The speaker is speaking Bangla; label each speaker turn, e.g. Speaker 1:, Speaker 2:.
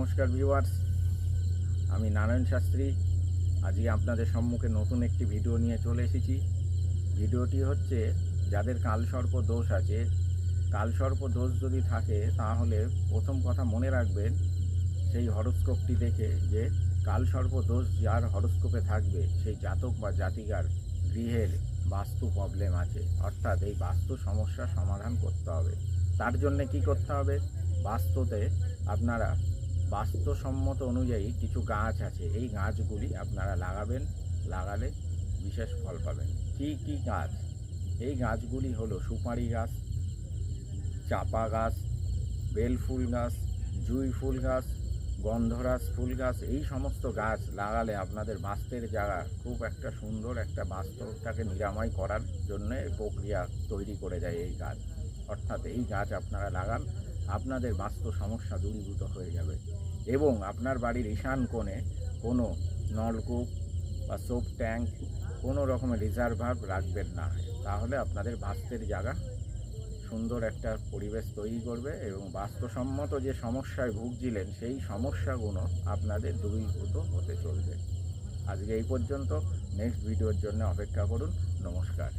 Speaker 1: নমস্কার ভিউয়ার্স, আমি নারায়ণ শাস্ত্রী। আজকে আপনাদের সম্মুখে নতুন একটি ভিডিও নিয়ে চলে এসেছি। ভিডিওটি হচ্ছে যাদের কালসর্প দোষ আছে, কালসর্প দোষ যদি থাকে তাহলে প্রথম কথা মনে রাখবেন সেই হরোস্কোপটি দেখে যে কালসর্প দোষ যার হরোস্কোপে থাকবে সেই জাতক বা জাতিকার গৃহের বাস্তু প্রবলেম আছে, অর্থাৎ এই বাস্তু সমস্যার সমাধান করতে হবে। তার জন্য কি করতে হবে? বাস্তুতে আপনারা বাস্তুসম্মত অনুযায়ী কিছু গাছ আছে, এই গাছগুলি আপনারা লাগাবেন। লাগালে বিশেষ ফল পাবেন। কি কি গাছ? এই গাছগুলি হলো সুপারি গাছ, চাপা গাছ, বেল ফুল গাছ, জুঁই ফুল গাছ, গন্ধরাজ ফুল গাছ। এই সমস্ত গাছ লাগালে আপনাদের বাস্তুর জায়গা খুব একটা সুন্দর একটা বাস্তুটাকে নিরাময় করার জন্য প্রক্রিয়া তৈরি করে দেয় এই গাছ। অর্থাৎ এই গাছ আপনারা লাগান, আপনাদের বাস্তু সমস্যা দূরীভূত হয়ে যাবে। এবং আপনার বাড়ির ঈশান কোণে কোনো নলকূপ বা সোপ ট্যাঙ্ক, কোনো রকমের রিজার্ভার রাখবেন না, তাহলে আপনাদের বাস্তুর জায়গা সুন্দর একটা পরিবেশ তৈরি করবে এবং বাস্তুসম্মত যে সমস্যায় ভুগছিলেন সেই সমস্যাগুলো আপনাদের দূরীভূত হতে চলবে। আজকে এই পর্যন্ত, নেক্সট ভিডিওর জন্য অপেক্ষা করুন। নমস্কার।